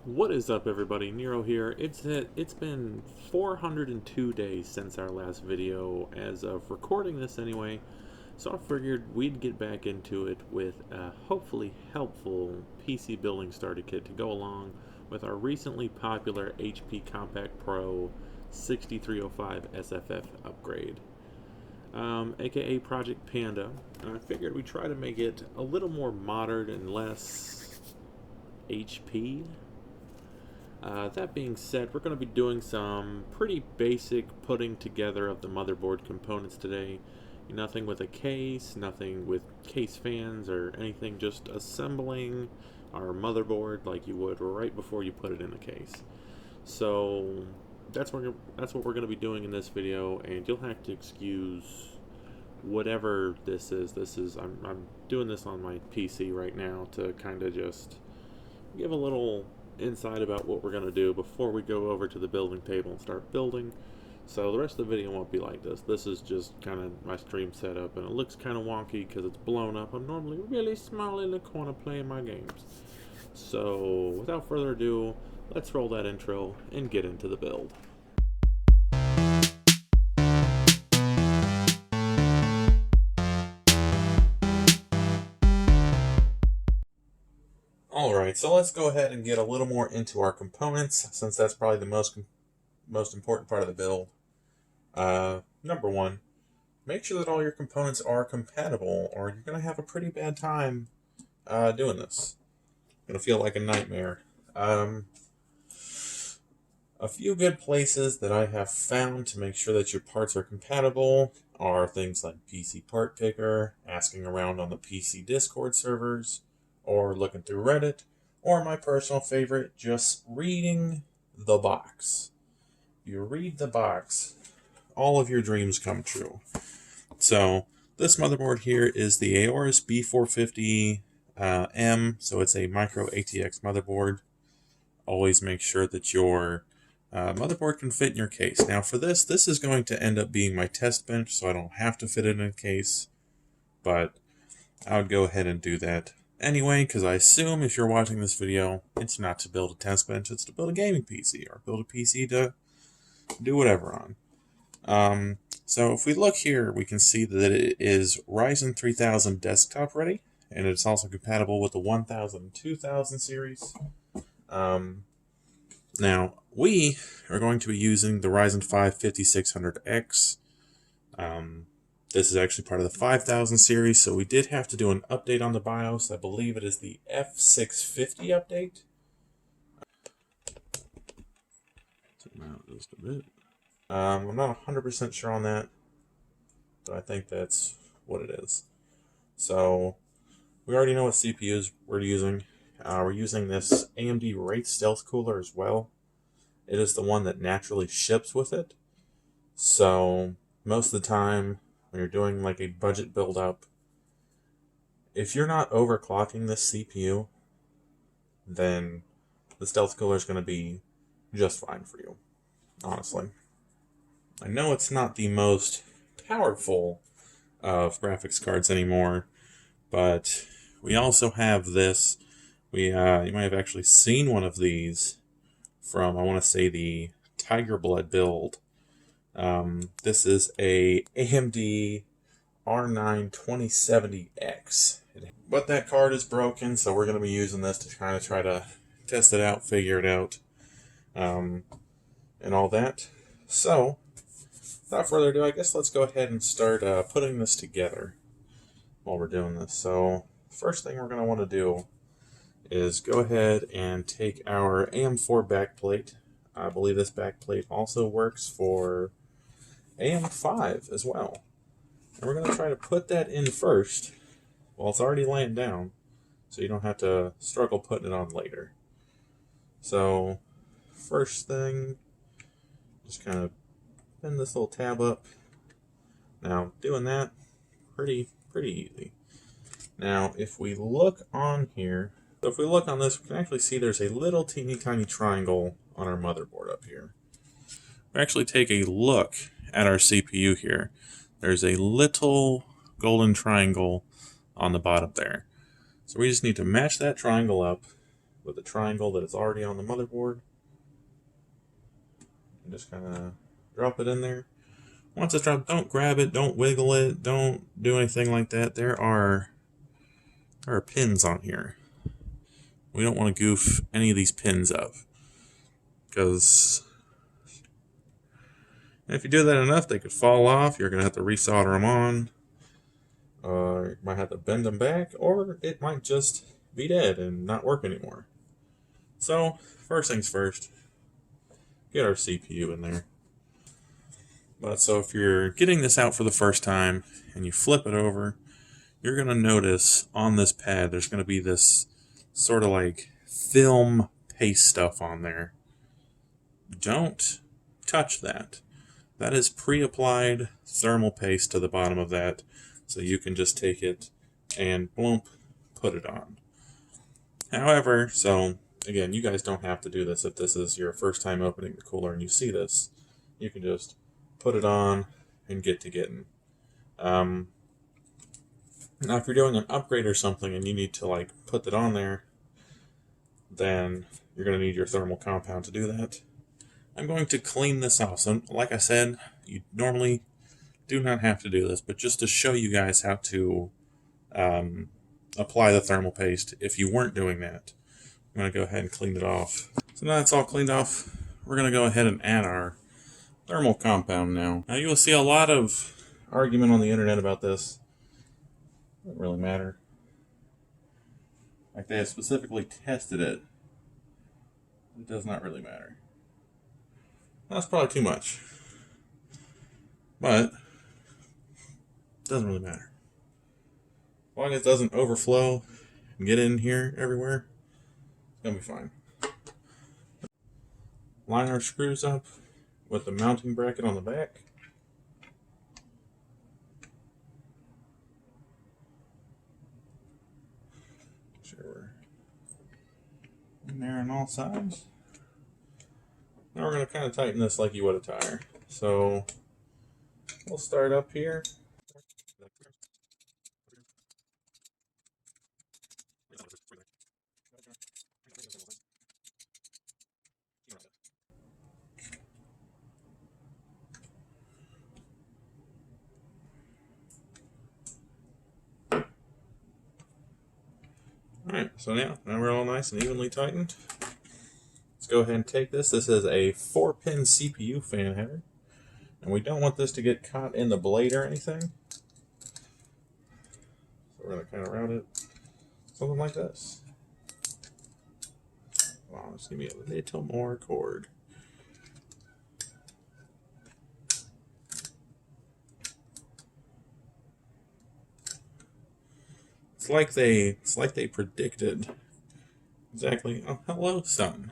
What is up, everybody? Nero here. It's been 402 days since our last video, as of recording this anyway. So I figured we'd get back into it with a hopefully helpful PC building starter kit to go along with our recently popular HP Compact Pro 6305 SFF upgrade, aka Project Panda. And I figured we'd try to make it a little more modern and less HP. That being said, we're going to be doing some pretty basic putting together of the motherboard components today. Nothing with a case, nothing with case fans or anything, just assembling our motherboard like you would right before you put it in the case. So that's what we're going to be doing in this video, and you'll have to excuse whatever this is. I'm doing this on my PC right now to kind of just give a little insight about what we're going to do before we go over to the building table and start building. So the rest of the video won't be like this. This is just kind of my stream setup, and it looks kind of wonky because it's blown up. I'm normally really small in the corner playing my games. So without further ado, let's roll that intro and get into the build. Alright, so let's go ahead and get a little more into our components, since that's probably the most important part of the build. Number one, make sure that all your components are compatible, or you're going to have a pretty bad time doing this. It's going to feel like a nightmare. A few good places that I have found to make sure that your parts are compatible are things like PC Part Picker, asking around on the PC Discord servers, or looking through Reddit, or my personal favorite, just reading the box. You read the box, all of your dreams come true. So this motherboard here is the Aorus B450M, so it's a micro ATX motherboard. Always make sure that your motherboard can fit in your case. Now for this is going to end up being my test bench, so I don't have to fit it in a case, but I would go ahead and do that anyway, because I assume if you're watching this video, it's not to build a test bench, it's to build a gaming PC, or build a PC to do whatever on. So if we look here, we can see that it is Ryzen 3000 desktop ready, and it's also compatible with the 1000 and 2000 series. Now, we are going to be using the Ryzen 5 5600X. This is actually part of the 5000 series, so we did have to do an update on the BIOS. I believe it is the F650 update. Zoom out just a bit. I'm not 100% sure on that, but I think that's what it is. So, we already know what CPUs we're using. We're using this AMD Wraith stealth cooler as well. It is the one that naturally ships with it. So, most of the time, when you're doing like a budget build up, if you're not overclocking this CPU, then the stealth cooler is going to be just fine for you, honestly. I know it's not the most powerful of graphics cards anymore, but we also have this. You might have actually seen one of these from, I want to say, the Tiger Blood build. This is a AMD R9270X. But that card is broken, so we're going to be using this to kind of try to test it out, figure it out, and all that. So, without further ado, I guess let's go ahead and start putting this together while we're doing this. So, first thing we're going to want to do is go ahead and take our AM4 backplate. I believe this backplate also works for AM5 as well. And we're going to try to put that in first while it's already laying down, so you don't have to struggle putting it on later. So, first thing, just kind of bend this little tab up. Now, doing that, pretty easy. Now, if we look on here, so if we look on this, we can actually see there's a little teeny tiny triangle on our motherboard up here. We actually take a look at our CPU here. There's a little golden triangle on the bottom there. So we just need to match that triangle up with the triangle that is already on the motherboard. And just kind of drop it in there. Once it's dropped, don't grab it, don't wiggle it, don't do anything like that. There are pins on here. We don't want to goof any of these pins up, because if you do that enough, they could fall off. You're going to have to resolder them on. You might have to bend them back, or it might just be dead and not work anymore. So, first things first, get our CPU in there. But so if you're getting this out for the first time and you flip it over, you're going to notice on this pad there's going to be this sort of like film paste stuff on there. Don't touch that. That is pre-applied thermal paste to the bottom of that, so you can just take it and bloomp, put it on. However, so again, you guys don't have to do this if this is your first time opening the cooler and you see this. You can just put it on and get to getting. Now, if you're doing an upgrade or something and you need to like put that on there, then you're going to need your thermal compound to do that. I'm going to clean this off. So, like I said, you normally do not have to do this, but just to show you guys how to apply the thermal paste if you weren't doing that, I'm going to go ahead and clean it off. So now it's all cleaned off, we're going to go ahead and add our thermal compound now. Now you will see a lot of argument on the internet about this. Doesn't really matter. Like they have specifically tested it. It does not really matter. That's probably too much. But it doesn't really matter. As long as it doesn't overflow and get in here everywhere, it's gonna be fine. Line our screws up with the mounting bracket on the back. Make sure we're in there on all sides. Now we're going to kind of tighten this like you would a tire. So we'll start up here. Alright, so now we're all nice and evenly tightened. Let's go ahead and take this. This is a 4-pin CPU fan header. And we don't want this to get caught in the blade or anything. So we're going to kind of route it something like this. Wow, just give me a little more cord. It's like they predicted exactly. Oh, hello, son.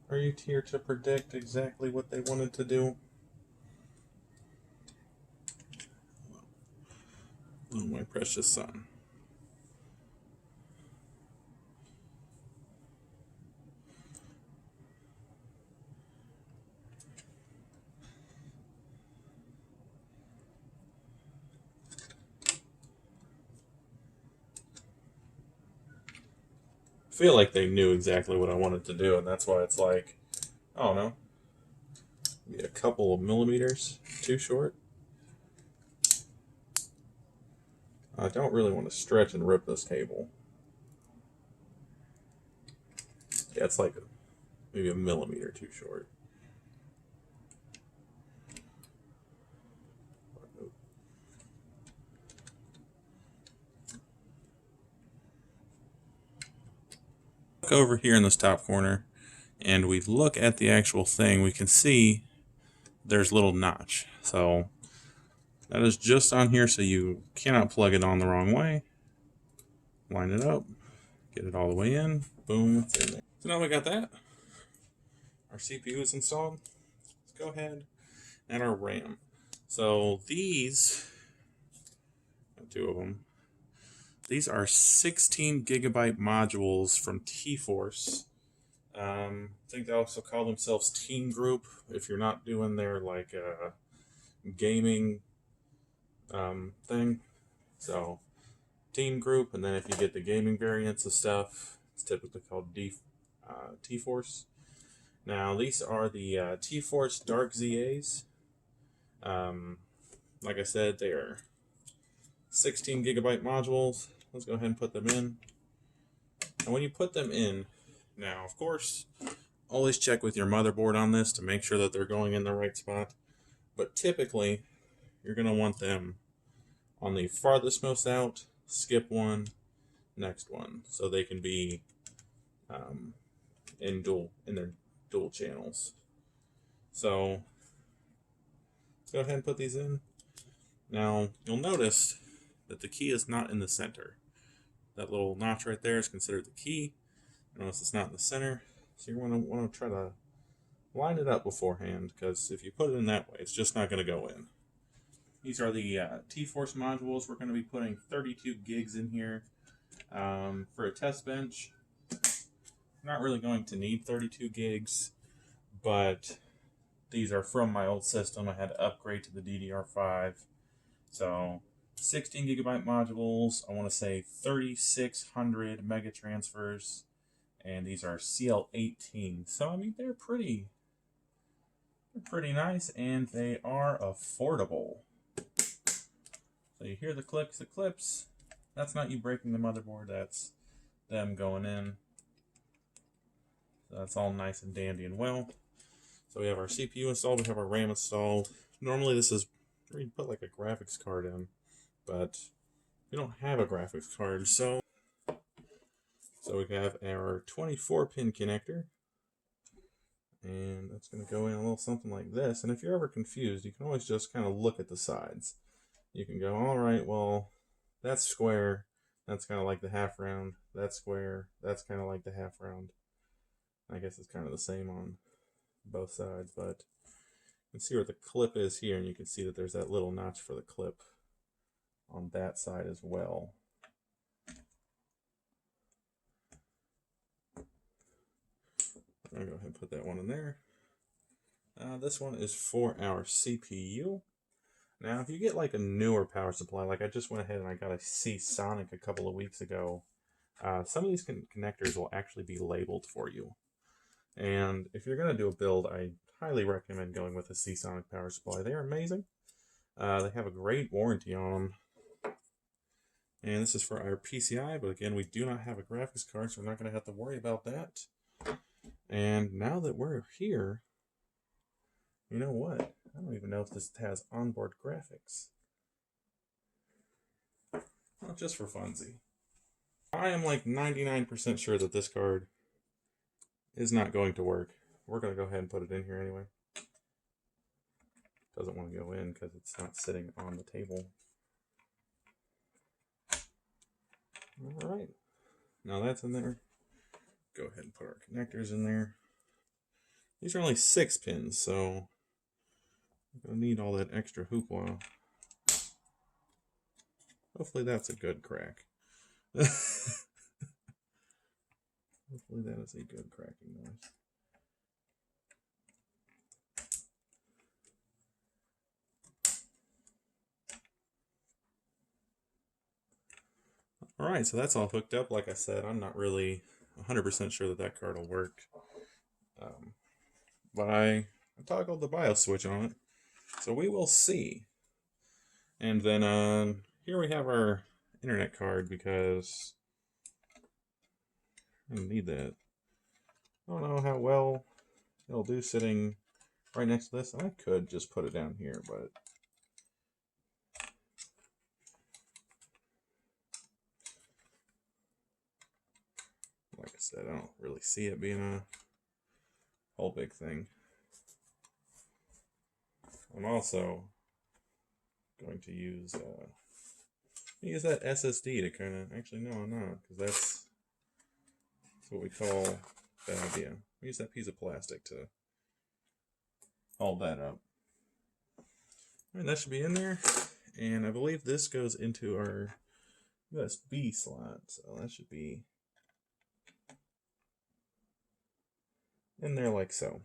Are you here to predict exactly what they wanted to do? Oh, my precious son. I feel like they knew exactly what I wanted to do, and that's why it's like, I don't know, maybe a couple of millimeters too short. I don't really want to stretch and rip this cable. Yeah, it's like maybe a millimeter too short. Look over here in this top corner and we look at the actual thing, we can see there's a little notch. So that is just on here, so you cannot plug it on the wrong way. Line it up, get it all the way in, boom, it's in there. So now we got that. Our CPU is installed. Let's go ahead and our RAM. So these, two of them, these are 16 gigabyte modules from TForce. I think they also call themselves Team Group if you're not doing their like gaming thing. So team group, and then if you get the gaming variants of stuff, it's typically called TForce. Now these are the TForce Dark ZAs. Like I said, they are 16 gigabyte modules. Let's go ahead and put them in. And when you put them in, now of course, always check with your motherboard on this to make sure that they're going in the right spot. But typically, you're going to want them on the farthest most out, skip one, next one, so they can be in their dual channels. So let's go ahead and put these in. Now you'll notice that the key is not in the center. That little notch right there is considered the key. Notice it's not in the center, so you want to try to line it up beforehand, because if you put it in that way, it's just not going to go in. These are the TForce modules. We're going to be putting 32 gigs in here for a test bench. Not really going to need 32 gigs, but these are from my old system. I had to upgrade to the DDR5. So 16 gigabyte modules. I want to say 3600 mega transfers, and these are CL18. So I mean, they're pretty nice, and they are affordable. So you hear the clips. That's not you breaking the motherboard, that's them going in. So that's all nice and dandy and well. So we have our CPU installed, we have our RAM installed. Normally this is where you put like a graphics card in, but we don't have a graphics card, so we have our 24-pin connector. And that's going to go in a little something like this. And if you're ever confused, you can always just kind of look at the sides. You can go, all right, well, that's square. That's kind of like the half round. That's square. That's kind of like the half round. I guess it's kind of the same on both sides, but you can see where the clip is here, and you can see that there's that little notch for the clip on that side as well. I'm going to go ahead and put that one in there. This one is for our CPU. Now, if you get like a newer power supply, like I just went ahead and I got a Seasonic a couple of weeks ago, some of these connectors will actually be labeled for you. And if you're going to do a build, I highly recommend going with a Seasonic power supply. They are amazing. They have a great warranty on them. And this is for our PCI, but again, we do not have a graphics card, so we're not going to have to worry about that. And now that we're here, you know what? I don't even know if this has onboard graphics. Well, just for funsy. I am like 99% sure that this card is not going to work. We're going to go ahead and put it in here anyway. Doesn't want to go in because it's not sitting on the table. Alright. Now that's in there. Go ahead and put our connectors in there. These are only 6 pins, so I'm going to need all that extra hoopla. Hopefully that's a good crack. Hopefully that is a good cracking noise. Alright, so that's all hooked up. Like I said, I'm not really 100% sure that that card will work. But I toggled the BIOS switch on it, so we will see. And then here we have our internet card, because I need that. I don't know how well it'll do sitting right next to this. I could just put it down here, but like I said, I don't really see it being a whole big thing. I'm also going to use that SSD to kind of, actually no, I'm not, because that's what we call bad idea. We use that piece of plastic to hold that up. Alright, that should be in there, and I believe this goes into our USB slot, so that should be in there like so.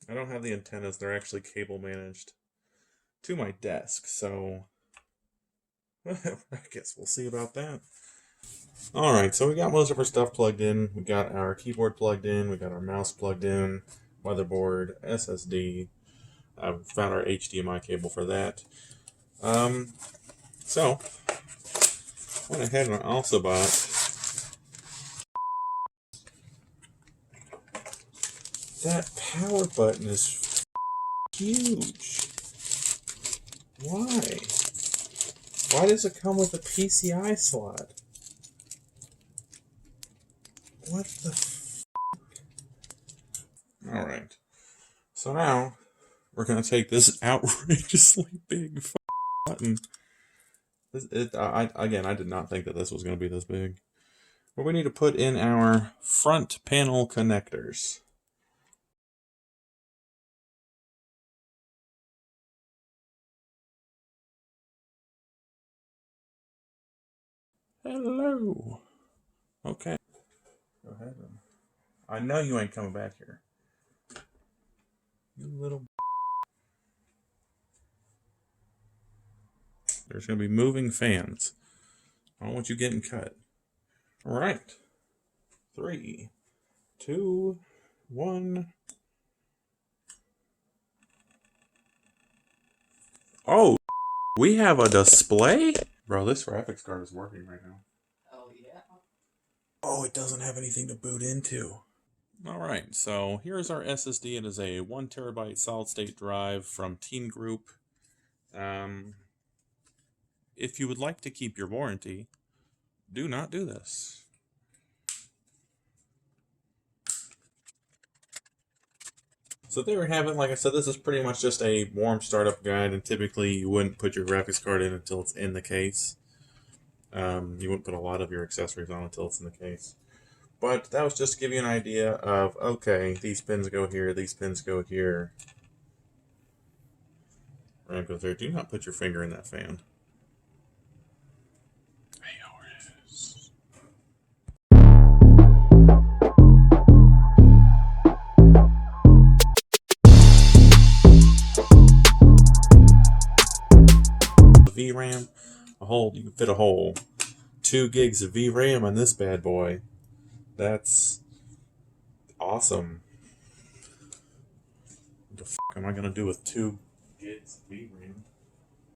I don't have the antennas, they're actually cable managed to my desk, so I guess we'll see about that. Alright, so we got most of our stuff plugged in. We got our keyboard plugged in. We got our mouse plugged in. Motherboard, SSD. I've found our HDMI cable for that. So, went ahead and also bought that power button is huge. Why? Why does it come with a PCI slot? What the Alright. So now, we're going to take this outrageously big button. Again, I did not think that this was going to be this big. But we need to put in our front panel connectors. Hello. Okay. Go ahead. I know you ain't coming back here. You little... There's going to be moving fans. I don't want you getting cut. Alright. 3, 2, 1. Oh, we have a display? Bro, this graphics card is working right now. Oh, yeah? Oh, it doesn't have anything to boot into. Alright, so here's our SSD. It is a 1 terabyte solid state drive from Team Group. If you would like to keep your warranty, do not do this. So there we have it. Like I said, this is pretty much just a warm startup guide, and typically you wouldn't put your graphics card in until it's in the case. You wouldn't put a lot of your accessories on until it's in the case. But that was just to give you an idea of, okay, these pins go here, these pins go here. Ramp goes there. Do not put your finger in that fan. Aorus. VRAM, you can fit a whole 2 gigs of VRAM on this bad boy. That's awesome. What the f am I gonna do with 2 gigs of VRAM?